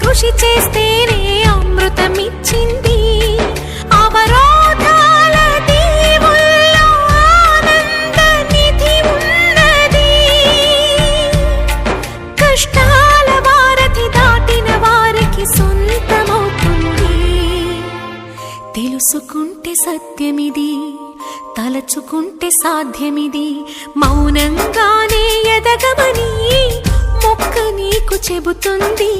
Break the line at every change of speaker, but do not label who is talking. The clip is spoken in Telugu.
కృషి చేస్తేనే అమృతమిచ్చింది. అవరోధాల దీవుల్లో ఆనంద నిధి ఉన్నది. కష్టాల వారధి దాటిన వారికి సొంతమవుతుంది. తెలుసుకుంటే సత్యమిది, తలచుకుంటే సాధ్యమిది. మౌనంగానే ఎదగమని మొక్క నీకు చెబుతుంది.